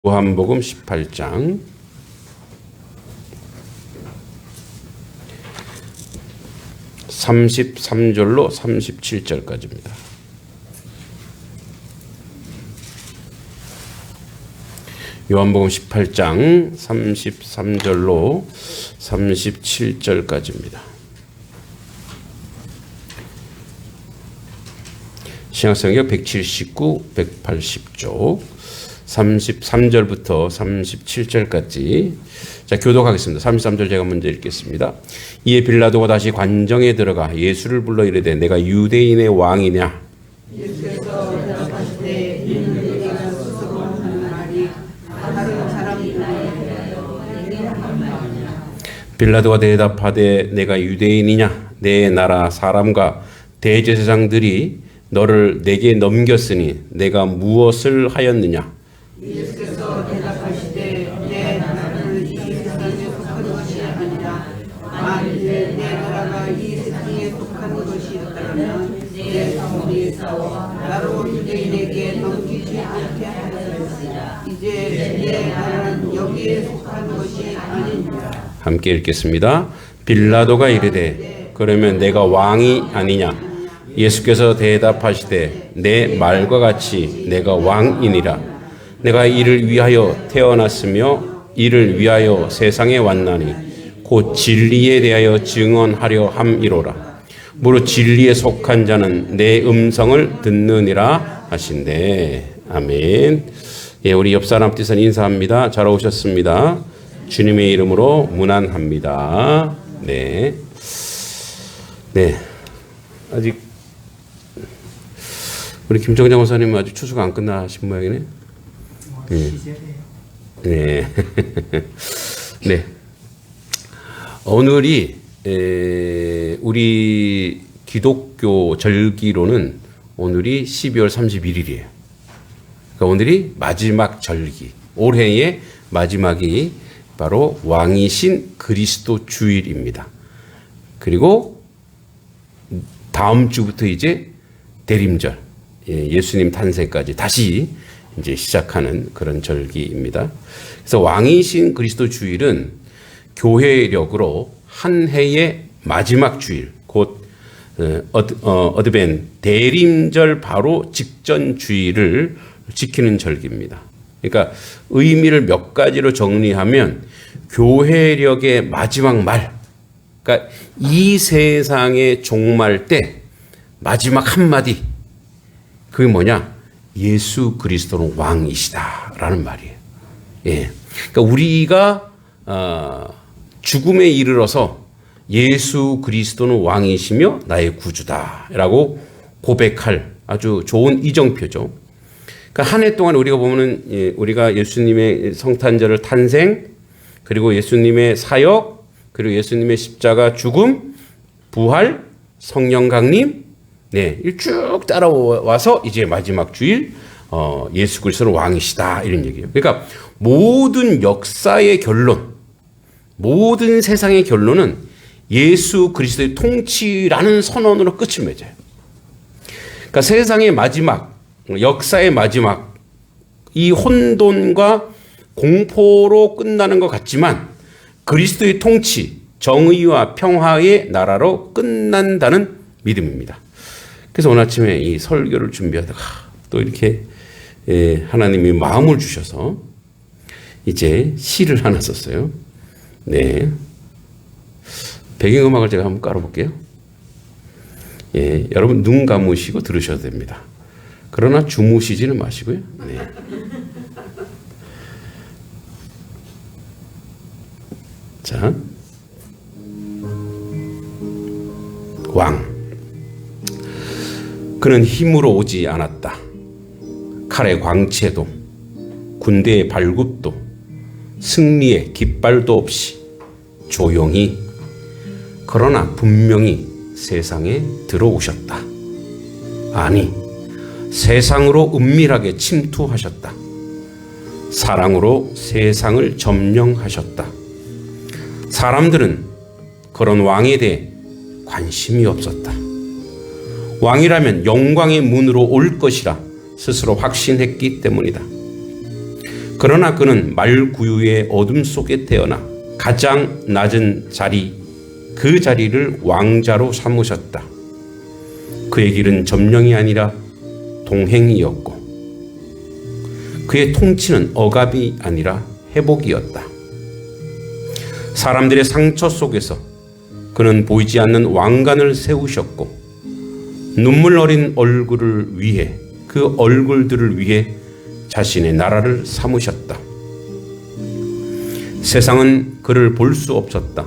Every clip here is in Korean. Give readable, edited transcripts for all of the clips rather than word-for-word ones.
요한복음 18장 33절로 37절까지입니다. 요한복음 18장 33절로 37절까지입니다. 신약성경 179, 180쪽 33절부터 37절까지 자, 교독하겠습니다. 33절 제가 먼저 읽겠습니다. 이에 빌라도가 다시 관정에 들어가 예수를 불러 이르되 내가 유대인의 왕이냐? 예수께서 대답하시되 이는 네가 스스로 하는 말이 다른 사람들에 대하여 내게 하는 말이냐. 빌라도가 대답하되 내가 유대인이냐? 내 나라 사람과 대제사장들이 너를 내게 넘겼으니 내가 무엇을 하였느냐? 예수께서 대답하시되 내 나라는 이 세상에 속한 것이 아니라 만일 내 나라가 이 세상에 속한 것이었다면 내 사울이 나로 유대인에게 넘기지 않게 하였으리라. 이제 내 나라는 여기에 속한 것이 아니니라. 함께 읽겠습니다. 빌라도가 이르되 그러면 내가 왕이 아니냐? 예수께서 대답하시되 내 말과 같이 내가 왕이니라. 내가 이를 위하여 태어났으며 이를 위하여 세상에 왔나니 곧 진리에 대하여 증언하려 함이로라. 무릇 진리에 속한 자는 내 음성을 듣느니라 하신대. 아멘. 예, 우리 옆 사람 앞에서 인사합니다. 잘 오셨습니다. 주님의 이름으로 문안합니다. 네. 네. 아직 우리 김정장 목사님 아직 추수가 안 끝나신 모양이네. 네. 네. 네. 오늘이 우리 기독교 절기로는 오늘이 12월 31일이에요. 그러니까 오늘이 마지막 절기. 올해의 마지막이 바로 왕이신 그리스도 주일입니다. 그리고 다음 주부터 이제 대림절, 예수님 탄생까지 다시 이제 시작하는 그런 절기입니다. 그래서 왕이신 그리스도 주일은 교회력으로 한 해의 마지막 주일, 곧 어드벤 대림절 바로 직전 주일을 지키는 절기입니다. 그러니까 의미를 몇 가지로 정리하면 교회력의 마지막 말, 그러니까 이 세상의 종말 때 마지막 한마디, 그게 뭐냐? 예수 그리스도는 왕이시다라는 말이에요. 예. 그러니까 우리가 죽음에 이르러서 예수 그리스도는 왕이시며 나의 구주다라고 고백할 아주 좋은 이정표죠. 그러니까 한 해 동안 우리가 보면은 우리가 예수님의 성탄절을 탄생, 그리고 예수님의 사역, 그리고 예수님의 십자가 죽음, 부활, 성령 강림, 네, 쭉 따라와서 이제 마지막 주일 예수 그리스도는 왕이시다 이런 얘기예요. 그러니까 모든 역사의 결론, 모든 세상의 결론은 예수 그리스도의 통치라는 선언으로 끝을 맺어요. 그러니까 세상의 마지막, 역사의 마지막, 이 혼돈과 공포로 끝나는 것 같지만 그리스도의 통치, 정의와 평화의 나라로 끝난다는 믿음입니다. 그래서 오늘 아침에 이 설교를 준비하다가 또 이렇게 하나님이 마음을 주셔서 이제 시를 하나 썼어요. 네. 배경음악을 제가 한번 깔아볼게요. 예, 여러분 눈 감으시고 들으셔도 됩니다. 그러나 주무시지는 마시고요. 네. 자, 왕. 그는 힘으로 오지 않았다. 칼의 광채도 군대의 발굽도 승리의 깃발도 없이 조용히 그러나 분명히 세상에 들어오셨다. 아니, 세상으로 은밀하게 침투하셨다. 사랑으로 세상을 점령하셨다. 사람들은 그런 왕에 대해 관심이 없었다. 왕이라면 영광의 문으로 올 것이라 스스로 확신했기 때문이다. 그러나 그는 말구유의 어둠 속에 태어나 가장 낮은 자리, 그 자리를 왕자로 삼으셨다. 그의 길은 점령이 아니라 동행이었고 그의 통치는 억압이 아니라 회복이었다. 사람들의 상처 속에서 그는 보이지 않는 왕관을 세우셨고 눈물 어린 얼굴을 위해 그 얼굴들을 위해 자신의 나라를 삼으셨다. 세상은 그를 볼 수 없었다.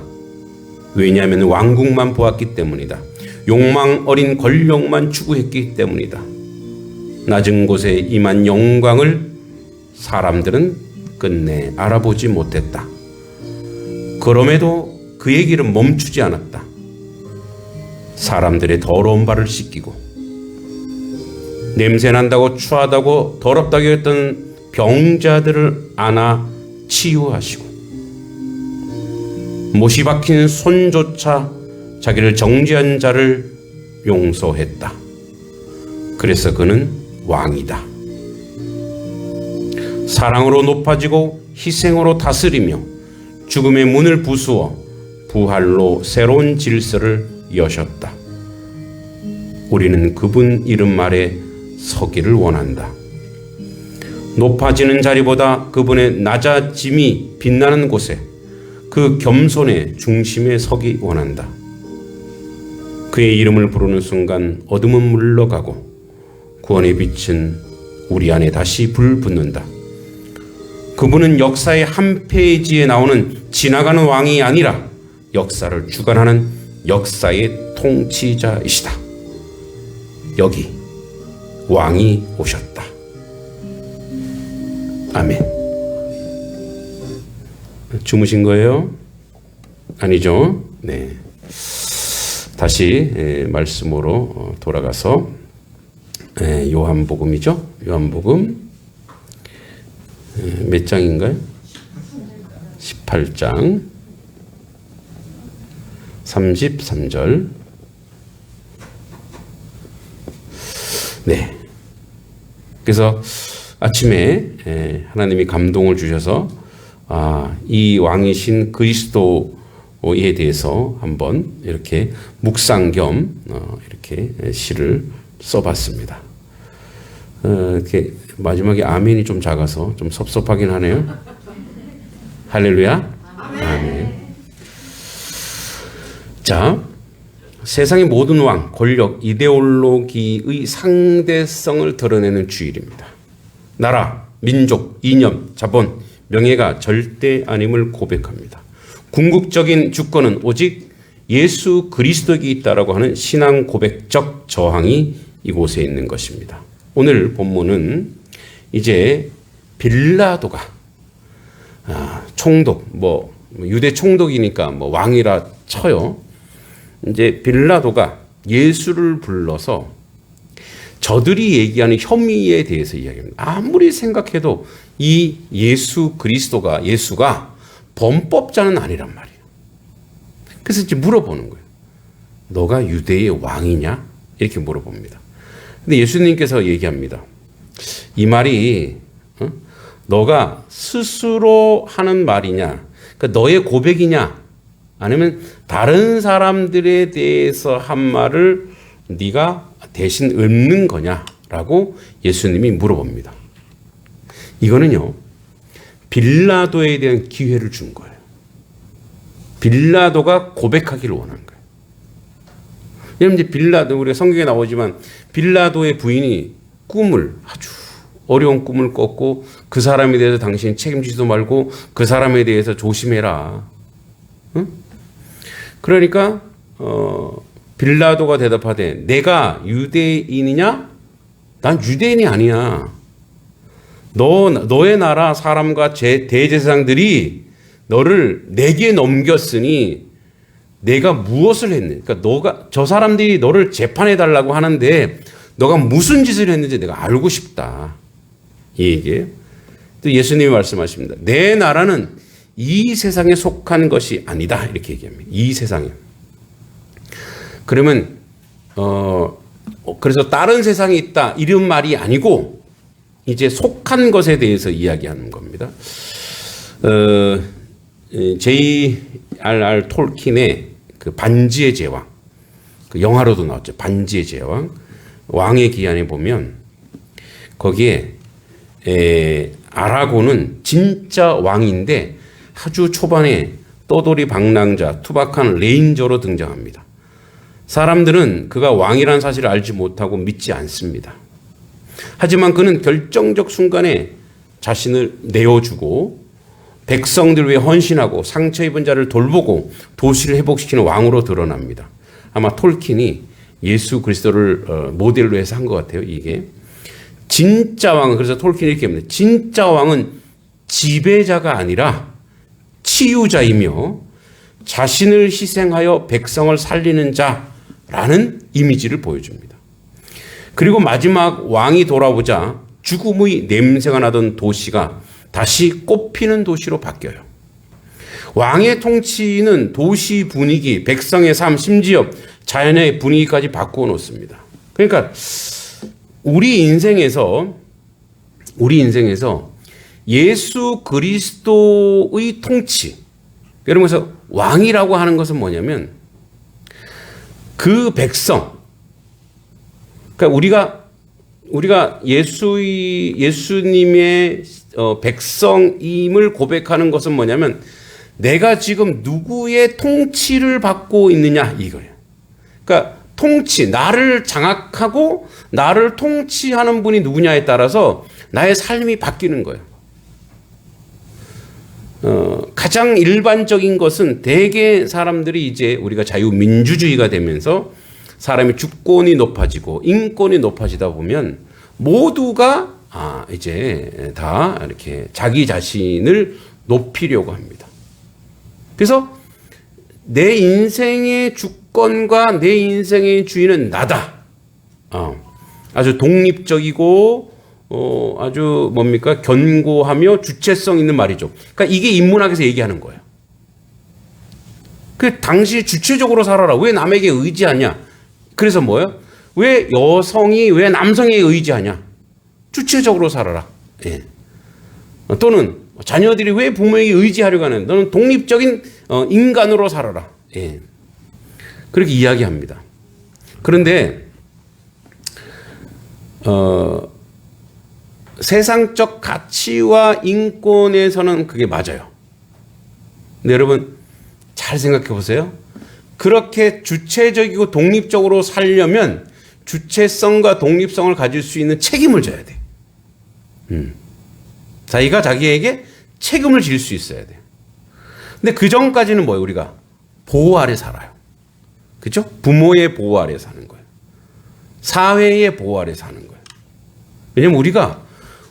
왜냐하면 왕국만 보았기 때문이다. 욕망 어린 권력만 추구했기 때문이다. 낮은 곳에 임한 영광을 사람들은 끝내 알아보지 못했다. 그럼에도 그의 길은 멈추지 않았다. 사람들의 더러운 발을 씻기고 냄새난다고 추하다고 더럽다고 했던 병자들을 안아 치유하시고 못이 박힌 손조차 자기를 정죄한 자를 용서했다. 그래서 그는 왕이다. 사랑으로 높아지고 희생으로 다스리며 죽음의 문을 부수어 부활로 새로운 질서를 여셨다. 우리는 그분 이름 아래 서기를 원한다. 높아지는 자리보다 그분의 낮아짐이 빛나는 곳에 그 겸손의 중심에 서기 원한다. 그의 이름을 부르는 순간 어둠은 물러가고 구원의 빛은 우리 안에 다시 불붙는다. 그분은 역사의 한 페이지에 나오는 지나가는 왕이 아니라 역사를 주관하는 역사의 통치자이시다. 여기 왕이 오셨다. 아멘. 주무신 거예요? 아니죠? 네. 다시 말씀으로 돌아가서 요한복음이죠? 요한복음 몇 장인가요? 18장 33절. 네. 그래서 아침에 하나님이 감동을 주셔서 이 왕이신 그리스도에 대해서 한번 이렇게 묵상 겸 이렇게 시를 써봤습니다. 이렇게 마지막에 아멘이 좀 작아서 좀 섭섭하긴 하네요. 할렐루야. 아멘. 자, 세상의 모든 왕, 권력, 이데올로기의 상대성을 드러내는 주일입니다. 나라, 민족, 이념, 자본, 명예가 절대 아님을 고백합니다. 궁극적인 주권은 오직 예수 그리스도에게 있다라고 하는 신앙 고백적 저항이 이곳에 있는 것입니다. 오늘 본문은 이제 빌라도가 총독, 유대 총독이니까 왕이라 쳐요. 이제 빌라도가 예수를 불러서 저들이 얘기하는 혐의에 대해서 이야기합니다. 아무리 생각해도 이 예수가 범법자는 아니란 말이에요. 그래서 이제 물어보는 거예요. 너가 유대의 왕이냐? 이렇게 물어봅니다. 근데 예수님께서 얘기합니다. 이 말이 너가 스스로 하는 말이냐? 그러니까 너의 고백이냐? 아니면 다른 사람들에 대해서 한 말을 네가 대신 읊는 거냐라고 예수님이 물어봅니다. 이거는요, 빌라도에 대한 기회를 준 거예요. 빌라도가 고백하기를 원한 거예요. 왜냐하면 이제 빌라도, 우리가 성경에 나오지만 빌라도의 부인이 아주 어려운 꿈을 꿨고 그 사람에 대해서 당신이 책임지지도 말고 그 사람에 대해서 조심해라. 응? 그러니까 빌라도가 대답하되 내가 유대인이냐? 난 유대인이 아니야. 너의 나라 사람과 대제사장들이 너를 내게 넘겼으니 내가 무엇을 했느냐? 그러니까 저 사람들이 너를 재판해 달라고 하는데 너가 무슨 짓을 했는지 내가 알고 싶다. 이 얘기예요. 또 예수님이 말씀하십니다. 내 나라는 이 세상에 속한 것이 아니다. 이렇게 얘기합니다. 이 세상에. 그러면 그래서 다른 세상이 있다 이런 말이 아니고 이제 속한 것에 대해서 이야기하는 겁니다. J.R.R. 톨킨의 그 반지의 제왕, 그 영화로도 나왔죠. 반지의 제왕, 왕의 기한에 보면 거기에 아라곤은 진짜 왕인데 아주 초반에 떠돌이 방랑자, 투박한 레인저로 등장합니다. 사람들은 그가 왕이라는 사실을 알지 못하고 믿지 않습니다. 하지만 그는 결정적 순간에 자신을 내어주고 백성들 위해 헌신하고 상처 입은 자를 돌보고 도시를 회복시키는 왕으로 드러납니다. 아마 톨킨이 예수 그리스도를 모델로 해서 한 것 같아요. 이게 진짜 왕은, 그래서 톨킨이 이렇게 합니다. 진짜 왕은 지배자가 아니라 치유자이며 자신을 희생하여 백성을 살리는 자라는 이미지를 보여줍니다. 그리고 마지막 왕이 돌아오자 죽음의 냄새가 나던 도시가 다시 꽃피는 도시로 바뀌어요. 왕의 통치는 도시 분위기, 백성의 삶, 심지어 자연의 분위기까지 바꾸어 놓습니다. 그러니까 우리 인생에서 예수 그리스도의 통치, 여러분, 그래서 왕이라고 하는 것은 뭐냐면 그 백성, 그러니까 우리가 예수님의 백성임을 고백하는 것은 뭐냐면 내가 지금 누구의 통치를 받고 있느냐 이거예요. 그러니까 통치, 나를 장악하고 나를 통치하는 분이 누구냐에 따라서 나의 삶이 바뀌는 거예요. 가장 일반적인 것은 대개 사람들이 이제 우리가 자유민주주의가 되면서 사람의 주권이 높아지고 인권이 높아지다 보면 모두가 이제 다 이렇게 자기 자신을 높이려고 합니다. 그래서 내 인생의 주권과 내 인생의 주인은 나다. 아주 독립적이고 아주 뭡니까? 견고하며 주체성 있는 말이죠. 그러니까 이게 인문학에서 얘기하는 거예요. 그 당시 주체적으로 살아라. 왜 남에게 의지하냐? 그래서 뭐예요? 왜 여성이 왜 남성에게 의지하냐? 주체적으로 살아라. 예. 또는 자녀들이 왜 부모에게 의지하려고 하는? 너는 독립적인 인간으로 살아라. 예. 그렇게 이야기합니다. 그런데 세상적 가치와 인권에서는 그게 맞아요. 근데 여러분 잘 생각해 보세요. 그렇게 주체적이고 독립적으로 살려면 주체성과 독립성을 가질 수 있는 책임을 져야 돼. 자기가 자기에게 책임을 질 수 있어야 돼. 근데 그 전까지는 뭐예요? 우리가 보호 아래 살아요. 그죠? 부모의 보호 아래 사는 거예요. 사회의 보호 아래 사는 거예요. 왜냐면 우리가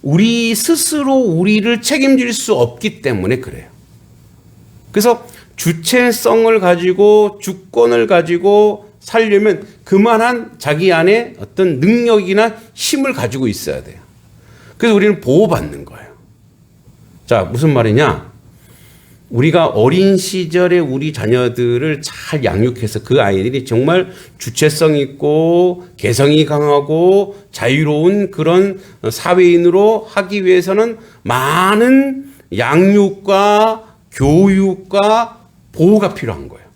우리 스스로 우리를 책임질 수 없기 때문에 그래요. 그래서 주체성을 가지고 주권을 가지고 살려면 그만한 자기 안에 어떤 능력이나 힘을 가지고 있어야 돼요. 그래서 우리는 보호받는 거예요. 자, 무슨 말이냐? 우리가 어린 시절에 우리 자녀들을 잘 양육해서 그 아이들이 정말 주체성 있고 개성이 강하고 자유로운 그런 사회인으로 하기 위해서는 많은 양육과 교육과 보호가 필요한 거예요.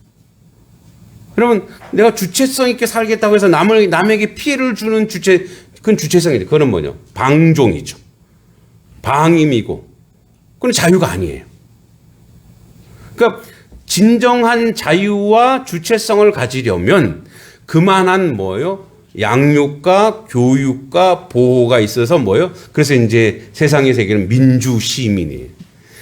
그러면 내가 주체성 있게 살겠다고 해서 남에게 피해를 주는 그건 주체성이죠. 그건 뭐냐? 방종이죠. 방임이고, 그건 자유가 아니에요. 그러니까 진정한 자유와 주체성을 가지려면 그만한 뭐예요? 양육과 교육과 보호가 있어서 뭐예요? 그래서 이제 세상의 세계는 민주시민이에요.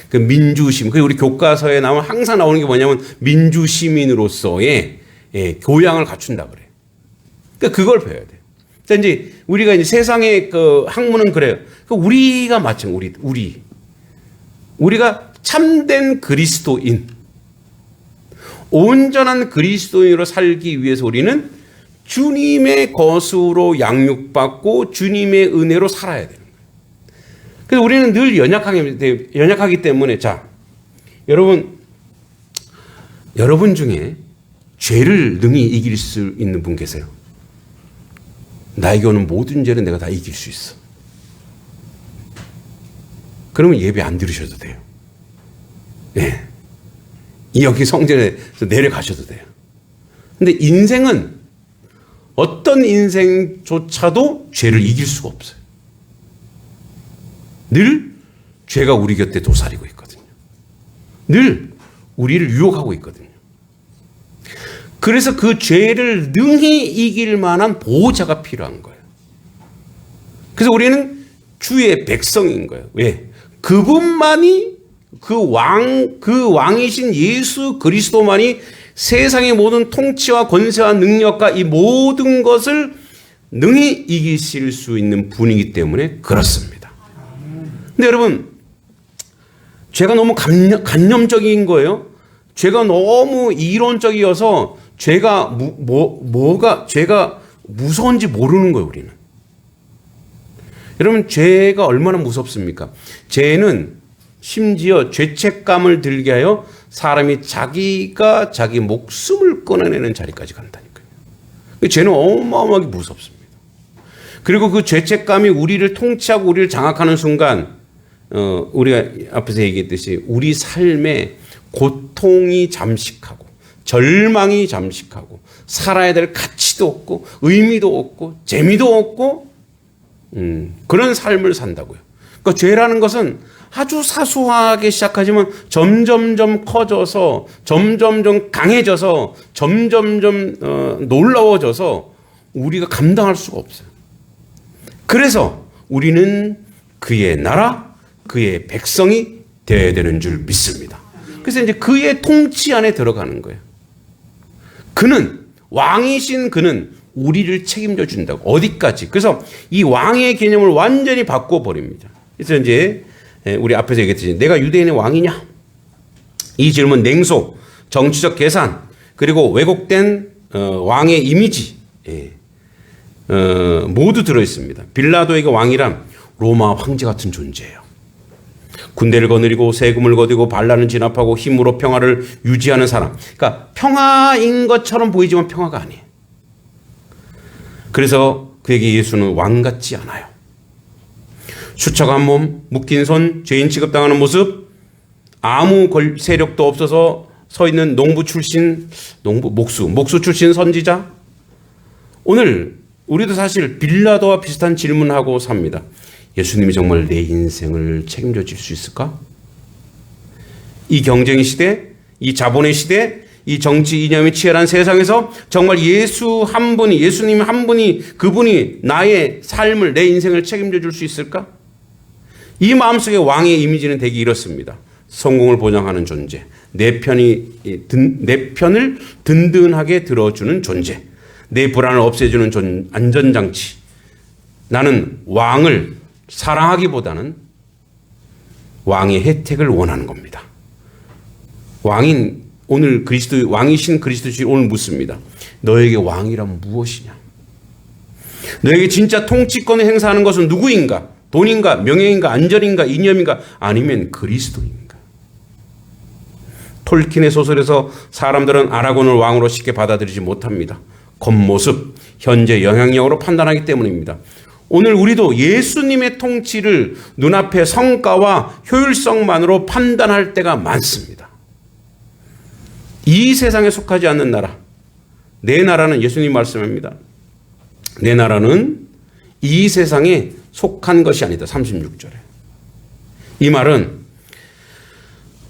그 민주시민, 그리고 우리 교과서에 나오면 항상 나오는 게 뭐냐면 민주시민으로서의 교양을 갖춘다 그래요. 그러니까 그걸 배워야 돼요. 자, 이제 우리가 이제 세상의 그 학문은 그래요. 우리가 우리가 참된 그리스도인, 온전한 그리스도인으로 살기 위해서 우리는 주님의 것으로 양육받고 주님의 은혜로 살아야 되는 거예요. 그래서 우리는 늘 연약하기 때문에, 자, 여러분 중에 죄를 능히 이길 수 있는 분 계세요? 나에게 오는 모든 죄는 내가 다 이길 수 있어. 그러면 예배 안 들으셔도 돼요. 네. 여기 성전에서 내려가셔도 돼요. 근데 인생은 어떤 인생조차도 죄를 이길 수가 없어요. 늘 죄가 우리 곁에 도사리고 있거든요. 늘 우리를 유혹하고 있거든요. 그래서 그 죄를 능히 이길 만한 보호자가 필요한 거예요. 그래서 우리는 주의 백성인 거예요. 왜? 그분만이 그 왕이신 예수 그리스도만이 세상의 모든 통치와 권세와 능력과 이 모든 것을 능히 이기실 수 있는 분이기 때문에 그렇습니다. 근데 여러분, 죄가 너무 간념적인 거예요. 죄가 너무 이론적이어서 죄가 죄가 무서운지 모르는 거예요, 우리는. 여러분, 죄가 얼마나 무섭습니까? 죄는 심지어 죄책감을 들게 하여 사람이 자기가 자기 목숨을 끊어내는 자리까지 간다니까요. 죄는 어마어마하게 무섭습니다. 그리고 그 죄책감이 우리를 통치하고 우리를 장악하는 순간 우리가 앞에서 얘기했듯이 우리 삶에 고통이 잠식하고 절망이 잠식하고 살아야 될 가치도 없고 의미도 없고 재미도 없고 그런 삶을 산다고요. 그러니까 죄라는 것은 아주 사소하게 시작하지만 점점점 커져서 점점점 강해져서 점점점 놀라워져서 우리가 감당할 수가 없어요. 그래서 우리는 그의 나라, 그의 백성이 되어야 되는 줄 믿습니다. 그래서 이제 그의 통치 안에 들어가는 거예요. 그는 왕이신 그는 우리를 책임져 준다고. 어디까지? 그래서 이 왕의 개념을 완전히 바꿔버립니다. 그래서 이제 우리 앞에서 얘기했듯이 내가 유대인의 왕이냐? 이 질문 냉소, 정치적 계산, 그리고 왜곡된 왕의 이미지 모두 들어있습니다. 빌라도에게 왕이란 로마 황제 같은 존재예요. 군대를 거느리고 세금을 거두고 반란을 진압하고 힘으로 평화를 유지하는 사람. 그러니까 평화인 것처럼 보이지만 평화가 아니에요. 그래서 그에게 예수는 왕 같지 않아요. 수척한 몸, 묶인 손, 죄인 취급당하는 모습, 아무 세력도 없어서 서 있는 농부 출신, 목수 출신 선지자. 오늘 우리도 사실 빌라도와 비슷한 질문하고 삽니다. 예수님이 정말 내 인생을 책임져 줄 수 있을까? 이 경쟁의 시대, 이 자본의 시대, 이 정치 이념이 치열한 세상에서 정말 예수님 한 분이 그분이 나의 삶을, 내 인생을 책임져 줄 수 있을까? 이 마음속에 왕의 이미지는 되게 이렇습니다. 성공을 보장하는 존재, 내 편을 든든하게 들어주는 존재, 내 불안을 없애주는 안전장치. 나는 왕을 사랑하기보다는 왕의 혜택을 원하는 겁니다. 왕이신 그리스도 주님 오늘 묻습니다. 너에게 왕이란 무엇이냐? 너에게 진짜 통치권을 행사하는 것은 누구인가? 돈인가? 명예인가? 안전인가? 이념인가? 아니면 그리스도인가? 톨킨의 소설에서 사람들은 아라곤을 왕으로 쉽게 받아들이지 못합니다. 겉모습, 현재 영향력으로 판단하기 때문입니다. 오늘 우리도 예수님의 통치를 눈앞의 성과와 효율성만으로 판단할 때가 많습니다. 이 세상에 속하지 않는 나라, 내 나라는 예수님 말씀입니다. 내 나라는 이 세상에 속한 것이 아니다. 36절에. 이 말은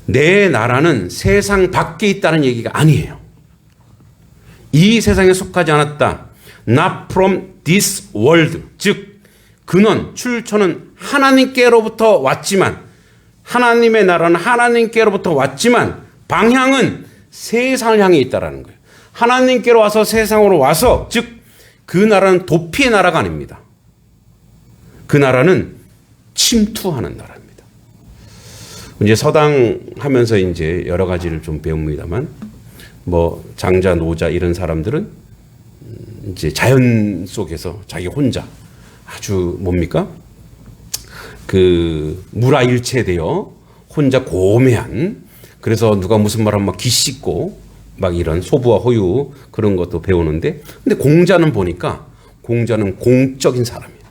내 나라는 세상 밖에 있다는 얘기가 아니에요. 이 세상에 속하지 않았다. Not from this world. 즉 출처는 하나님께로부터 왔지만 하나님의 나라는 하나님께로부터 왔지만 방향은 세상을 향해 있다라는 거예요. 하나님께로 와서 세상으로 와서 즉 그 나라는 도피의 나라가 아닙니다. 그 나라는 침투하는 나라입니다. 이제 서당하면서 이제 여러 가지를 좀 배웁니다만 장자, 노자 이런 사람들은 이제 자연 속에서 자기 혼자 아주 무라일체되어 혼자 고매한, 그래서 누가 무슨 말하면 막 기씻고 이런 소부와 호유 그런 것도 배우는데, 근데 공자는 보니까 공자는 공적인 사람이에요.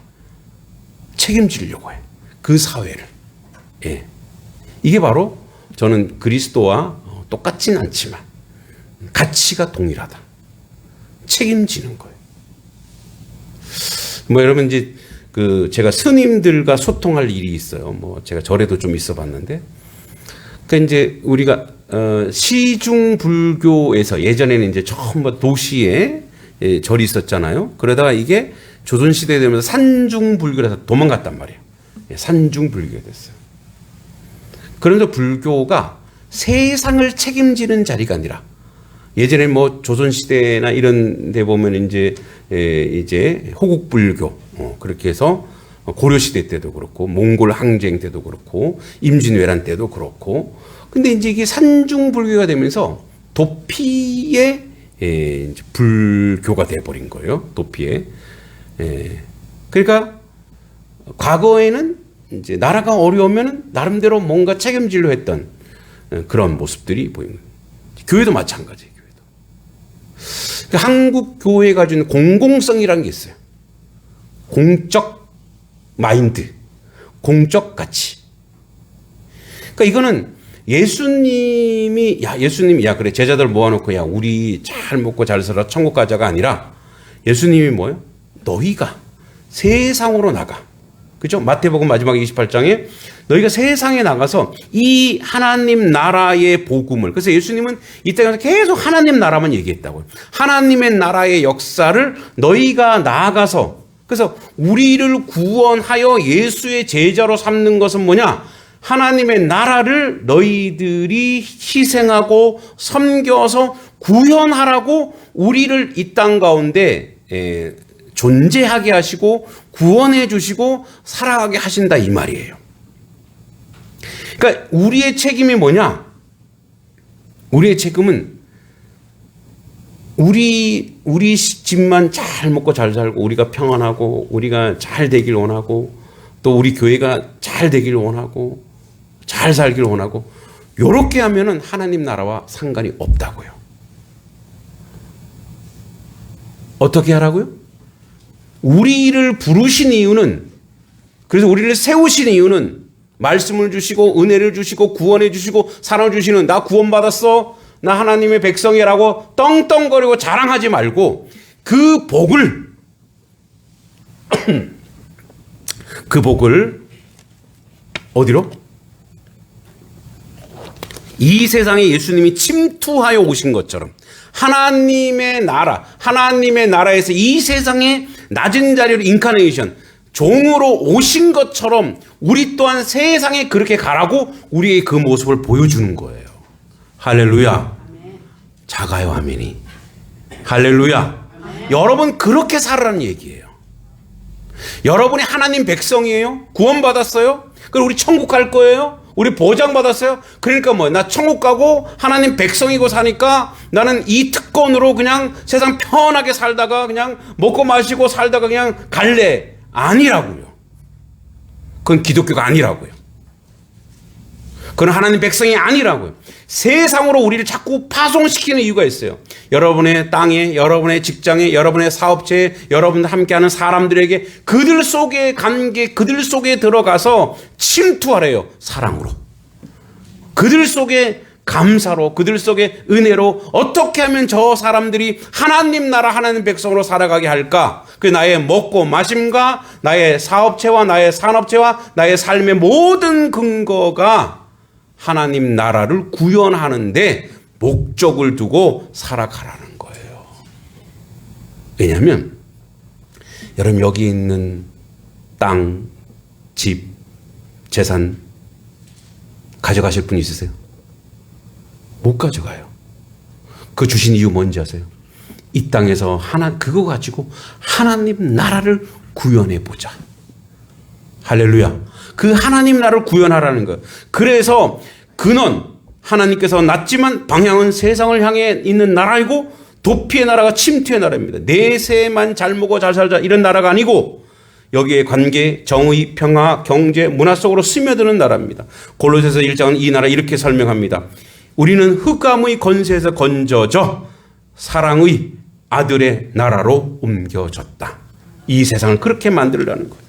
책임지려고 해. 그 사회를. 예. 이게 바로 저는 그리스도와 똑같진 않지만 가치가 동일하다. 책임지는 거예요. 뭐 여러분 이제 제가 스님들과 소통할 일이 있어요. 뭐 제가 절에도 좀 있어 봤는데, 그러니까 이제 우리가 시중 불교에서 예전에는 이제 처음 도시에 절이 있었잖아요. 그러다가 이게 조선 시대 되면서 산중 불교라서 도망갔단 말이에요. 산중 불교가 됐어요. 그런데 불교가 세상을 책임지는 자리가 아니라, 예전에 뭐 조선 시대나 이런 데 보면 이제 호국 불교 그렇게 해서 고려 시대 때도 그렇고 몽골 항쟁 때도 그렇고 임진왜란 때도 그렇고, 근데 이제 이게 산중 불교가 되면서 도피의 이제 불교가 돼 버린 거예요. 도피의. 그러니까 과거에는 이제 나라가 어려우면 나름대로 뭔가 책임지려 했던 그런 모습들이 보이는 거예요. 교회도 마찬가지예요. 교회도. 그러니까 한국 교회가 가지고 있는 공공성이라는 게 있어요. 공적 마인드, 공적 가치. 그러니까 이거는 예수님이 그래 제자들 모아놓고 우리 잘 먹고 잘 살아 천국 가자가 아니라, 예수님이 뭐예요? 너희가 세상으로 나가. 그죠? 마태복음 마지막 28장에 너희가 세상에 나가서 이 하나님 나라의 복음을, 그래서 예수님은 이 땅에서 계속 하나님 나라만 얘기했다고요. 하나님의 나라의 역사를 너희가 나아가서, 그래서 우리를 구원하여 예수의 제자로 삼는 것은 뭐냐? 하나님의 나라를 너희들이 희생하고 섬겨서 구현하라고 우리를 이 땅 가운데 존재하게 하시고 구원해 주시고 살아가게 하신다, 이 말이에요. 그러니까 우리의 책임이 뭐냐? 우리의 책임은 우리 집만 잘 먹고 잘 살고 우리가 평안하고 우리가 잘 되길 원하고 또 우리 교회가 잘 되길 원하고 잘 살길 원하고, 요렇게 하면은 하나님 나라와 상관이 없다고요. 어떻게 하라고요? 우리를 부르신 이유는, 그래서 우리를 세우신 이유는 말씀을 주시고 은혜를 주시고 구원해 주시고 사랑을 주시는, 나 구원받았어, 나 하나님의 백성이라고 떵떵거리고 자랑하지 말고 그 복을 그 복을 어디로? 이 세상에 예수님이 침투하여 오신 것처럼 하나님의 나라에서 이 세상에 낮은 자리로 인카네이션, 종으로 오신 것처럼 우리 또한 세상에 그렇게 가라고 우리의 그 모습을 보여주는 거예요. 할렐루야. 작아요, 아멘이. 할렐루야. 여러분 그렇게 살아라는 얘기예요. 여러분이 하나님 백성이에요. 구원받았어요. 그럼 우리 천국 갈 거예요. 우리 보장받았어요. 그러니까 나 천국 가고 하나님 백성이고 사니까 나는 이 특권으로 그냥 세상 편하게 살다가 그냥 먹고 마시고 살다가 그냥 갈래. 아니라고요. 그건 기독교가 아니라고요. 그건 하나님 백성이 아니라고요. 세상으로 우리를 자꾸 파송시키는 이유가 있어요. 여러분의 땅에, 여러분의 직장에, 여러분의 사업체에, 여러분들 함께하는 사람들에게 그들 속의 관계, 그들 속에 들어가서 침투하래요. 사랑으로. 그들 속에 감사로, 그들 속에 은혜로 어떻게 하면 저 사람들이 하나님 나라, 하나님 백성으로 살아가게 할까? 그 나의 먹고 마심과 나의 사업체와 나의 산업체와 나의 삶의 모든 근거가 하나님 나라를 구현하는데 목적을 두고 살아가라는 거예요. 왜냐하면 여러분 여기 있는 땅, 집, 재산 가져가실 분 있으세요? 못 가져가요. 그 주신 이유 뭔지 아세요? 이 땅에서 그거 가지고 하나님 나라를 구현해 보자. 할렐루야. 그 하나님 나라를 구현하라는 거예요. 그래서 근원 하나님께서 낮지만 방향은 세상을 향해 있는 나라이고 도피의 나라가 침투의 나라입니다. 내세만 잘 먹어 잘 살자 이런 나라가 아니고 여기에 관계, 정의, 평화, 경제, 문화 속으로 스며드는 나라입니다. 골로새서 1장은 이 나라 이렇게 설명합니다. 우리는 흑암의 권세에서 건져져 사랑의 아들의 나라로 옮겨졌다. 이 세상을 그렇게 만들려는 거예요.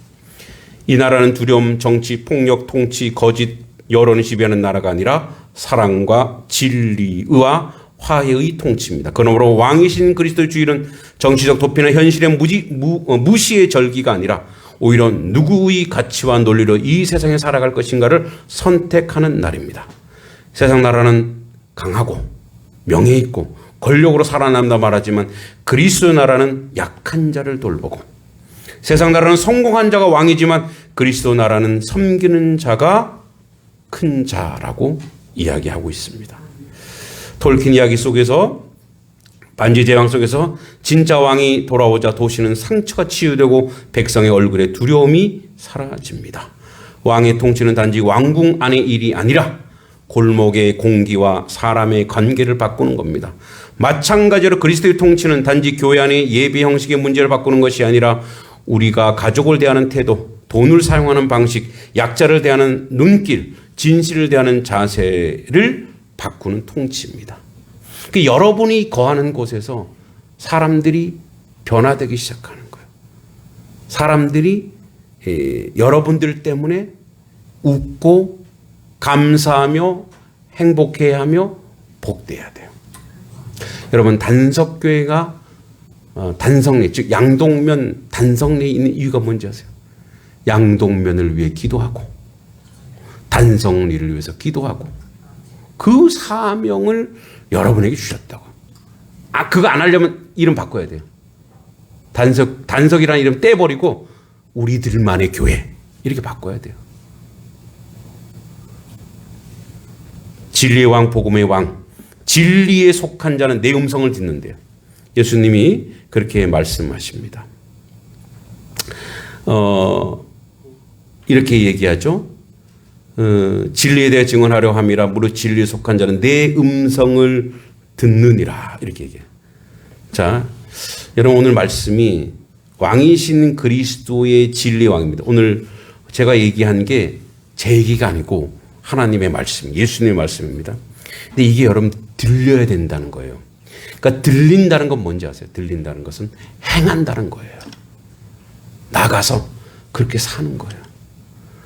이 나라는 두려움, 정치, 폭력, 통치, 거짓, 여론이 지배하는 나라가 아니라 사랑과 진리와 화해의 통치입니다. 그러므로 왕이신 그리스도의 주일은 정치적 도피나 현실의 무시의 절기가 아니라 오히려 누구의 가치와 논리로 이 세상에 살아갈 것인가를 선택하는 날입니다. 세상 나라는 강하고 명예 있고 권력으로 살아남다 말하지만 그리스도 나라는 약한 자를 돌보고, 세상 나라는 성공한 자가 왕이지만 그리스도 나라는 섬기는 자가 큰 자라고 이야기하고 있습니다. 톨킨 이야기 속에서, 반지의 제왕 속에서 진짜 왕이 돌아오자 도시는 상처가 치유되고 백성의 얼굴에 두려움이 사라집니다. 왕의 통치는 단지 왕궁 안의 일이 아니라 골목의 공기와 사람의 관계를 바꾸는 겁니다. 마찬가지로 그리스도의 통치는 단지 교회 안의 예배 형식의 문제를 바꾸는 것이 아니라 우리가 가족을 대하는 태도, 돈을 사용하는 방식, 약자를 대하는 눈길, 진실을 대하는 자세를 바꾸는 통치입니다. 여러분이 거하는 곳에서 사람들이 변화되기 시작하는 거예요. 사람들이 여러분들 때문에 웃고 감사하며 행복해하며 복돼야 돼요. 여러분, 단석교회가 단성리, 즉 양동면 단성리에 있는 이유가 뭔지 아세요? 양동면을 위해 기도하고 단성리를 위해서 기도하고 그 사명을 여러분에게 주셨다고. 그거 안 하려면 이름 바꿔야 돼요. 단석이라는 이름 떼버리고 우리들만의 교회 이렇게 바꿔야 돼요. 진리의 왕, 복음의 왕, 진리에 속한 자는 내 음성을 듣는데요. 예수님이 그렇게 말씀하십니다. 이렇게 얘기하죠. 진리에 대해 증언하려 함이라. 무릇 진리에 속한 자는 내 음성을 듣느니라. 이렇게 얘기해요. 자, 여러분, 오늘 말씀이 왕이신 그리스도의 진리의 왕입니다. 오늘 제가 얘기한 게 제 얘기가 아니고 하나님의 말씀, 예수님의 말씀입니다. 근데 이게 여러분 들려야 된다는 거예요. 그러니까 들린다는 건 뭔지 아세요? 들린다는 것은 행한다는 거예요. 나가서 그렇게 사는 거예요.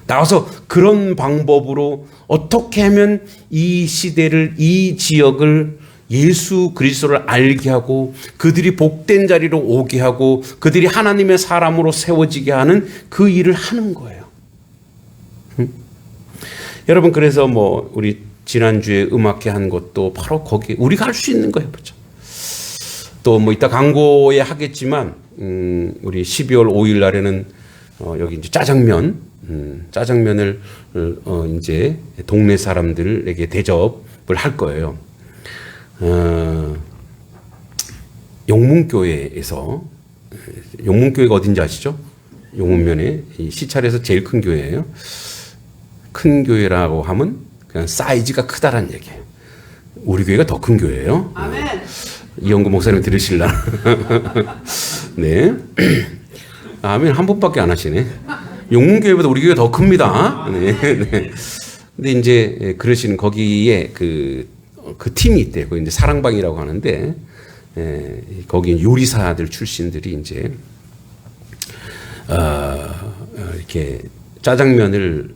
나가서 그런 방법으로 어떻게 하면 이 시대를, 이 지역을 예수 그리스도를 알게 하고 그들이 복된 자리로 오게 하고 그들이 하나님의 사람으로 세워지게 하는 그 일을 하는 거예요. 여러분, 그래서 우리 지난주에 음악회 한 것도 바로 거기 우리가 할 수 있는 거예요. 그렇죠? 또 이따 광고에 하겠지만 우리 12월 5일 날에는 여기 이제 짜장면을 이제 동네 사람들에게 대접을 할 거예요. 용문교회에서, 용문교회가 어딘지 아시죠? 용문면에 시찰에서 제일 큰 교회예요. 큰 교회라고 하면 그냥 사이즈가 크다라는 얘기예요. 우리 교회가 더 큰 교회예요. 아멘. 이영구 목사님 들으실라? 네. 아멘 한 번밖에 안 하시네. 용문교회보다 우리 교회가 더 큽니다. 네. 네. 근데 이제 그러시는 거기에 그 팀이 있대요. 그 이제 사랑방이라고 하는데, 거기 요리사들 출신들이 이제 이렇게 짜장면을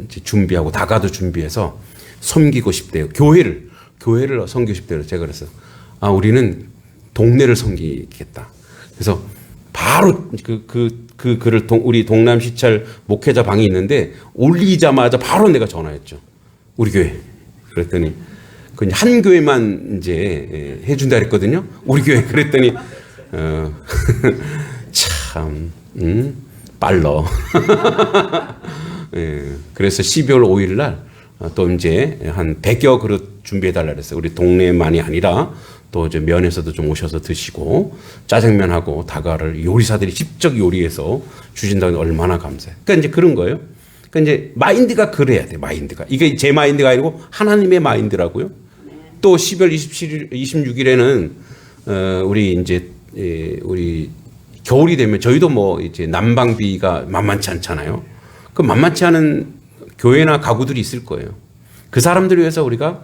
이제 준비하고 다가도 준비해서 섬기고 싶대요. 교회를 섬기고 싶대요. 제가 그래서 우리는 동네를 섬기겠다. 그래서 바로 그 글을 우리 동남 시찰 목회자 방이 있는데 올리자마자 바로 내가 전화했죠. 우리 교회. 그랬더니 한 교회만 이제 해준다 그랬거든요. 우리 교회. 그랬더니 참 빨러. 그래서 12월 5일 날 또 이제 한 100여 그릇 준비해달라 그랬어요. 우리 동네만이 아니라 또 이제 면에서도 좀 오셔서 드시고 짜장면하고 다가를 요리사들이 직접 요리해서 주신다는 게 얼마나 감사해요. 그러니까 이제 그런 거예요. 그러니까 이제 마인드가 그래야 돼. 마인드가. 이게 제 마인드가 아니고 하나님의 마인드라고요. 또 12월 27일, 26일에는 우리 이제 우리 겨울이 되면 저희도 이제 난방비가 만만치 않잖아요. 그 만만치 않은 교회나 가구들이 있을 거예요. 그 사람들을 위해서 우리가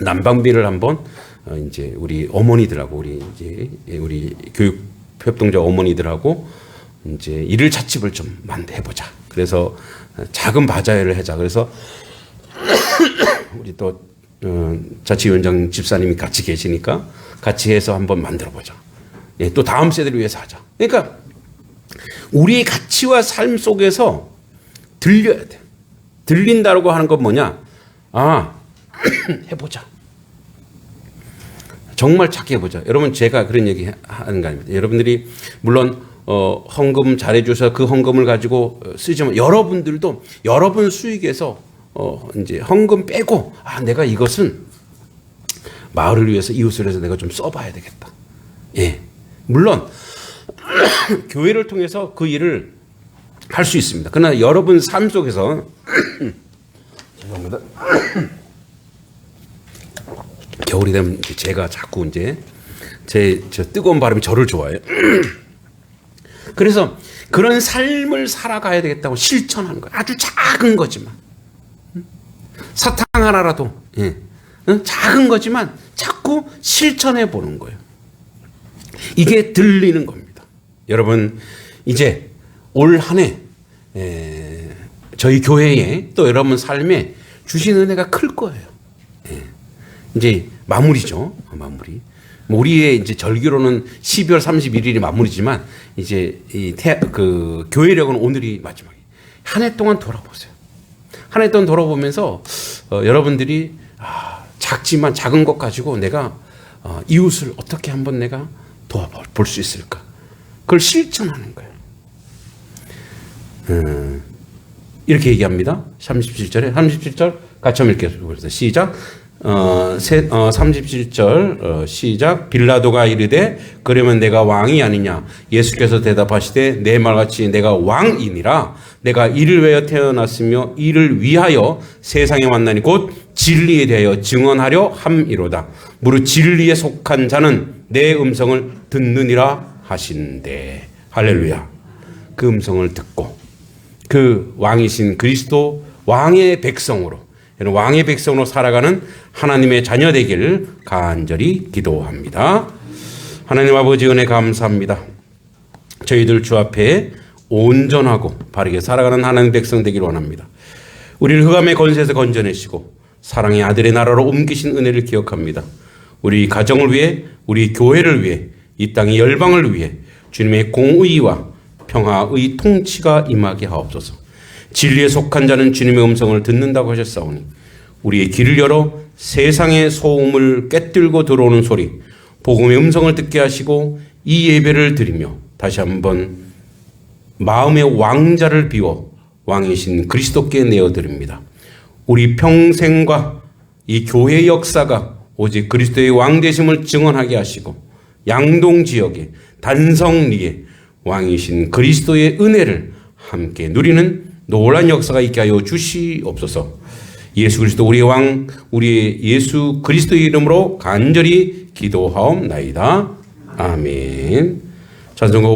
난방비를 한번 이제 우리 어머니들하고 우리 교육 협동자 어머니들하고 이제 일을 찻집을 좀 해보자. 그래서 작은 바자회를 하자. 그래서 우리 또 자치위원장 집사님이 같이 계시니까 같이 해서 한번 만들어 보자. 예, 또 다음 세대를 위해서 하자. 그러니까 우리의 가치와 삶 속에서 들려야 돼. 들린다고 하는 건 뭐냐? 아, 해보자. 정말 찾게 해보자. 여러분, 제가 그런 얘기 하는 거 아닙니다. 여러분들이 물론 헌금 잘해줘서 그 헌금을 가지고 쓰지만 여러분들도 여러분 수익에서 이제 헌금 빼고 내가 이것은 마을을 위해서 이웃을 위해서 내가 좀 써봐야 되겠다. 예, 물론 교회를 통해서 그 일을 할 수 있습니다. 그러나 여러분 삶 속에서 죄송합니다. 겨울이 되면 제가 자꾸 이제 저 뜨거운 바람이 저를 좋아해요. 그래서 그런 삶을 살아가야 되겠다고 실천하는 거예요. 아주 작은 거지만 사탕 하나라도 작은 거지만 자꾸 실천해 보는 거예요. 이게 들리는 겁니다. 여러분, 이제 올 한 해 저희 교회에 또 여러분 삶에 주신 은혜가 클 거예요. 이제 마무리죠. 마무리. 우리의 이제 절기로는 12월 31일이 마무리지만 이제 그 교회력은 오늘이 마지막이에요. 한 해 동안 돌아보세요. 한 해 동안 돌아보면서 여러분들이 작지만 작은 것 가지고 내가 이웃을 어떻게 한번 내가 도와볼 수 있을까? 그걸 실천하는 거예요. 이렇게 얘기합니다. 37절 같이 한번 읽겠습니다. 시작. 37절 시작. 빌라도가 이르되 그러면 내가 왕이 아니냐? 예수께서 대답하시되 내 말같이 내가 왕이니라. 내가 이를 위하여 태어났으며 이를 위하여 세상에 왔나니 곧 진리에 대하여 증언하려 함이로다. 무릇 진리에 속한 자는 내 음성을 듣느니라 하신대. 할렐루야. 그 음성을 듣고 그 왕이신 그리스도 왕의 백성으로, 왕의 백성으로 살아가는 하나님의 자녀 되길 간절히 기도합니다. 하나님 아버지 은혜 감사합니다. 저희들 주 앞에 온전하고 바르게 살아가는 하나님 백성 되길 원합니다. 우리를 흑암의 권세에서 건져내시고 사랑의 아들의 나라로 옮기신 은혜를 기억합니다. 우리 가정을 위해, 우리 교회를 위해, 이 땅의 열방을 위해 주님의 공의와 평화의 통치가 임하게 하옵소서. 진리에 속한 자는 주님의 음성을 듣는다고 하셨사오니 우리의 귀를 열어 세상의 소음을 꿰뚫고 들어오는 소리, 복음의 음성을 듣게 하시고 이 예배를 드리며 다시 한번 마음의 왕자를 비워 왕이신 그리스도께 내어드립니다. 우리 평생과 이 교회 역사가 오직 그리스도의 왕되심을 증언하게 하시고 양동 지역에 단성리에 왕이신 그리스도의 은혜를 함께 누리는 놀란 역사가 있게 하여 주시옵소서. 예수 그리스도 우리의 왕, 우리의 예수 그리스도의 이름으로 간절히 기도하옵나이다. 아멘. 찬송가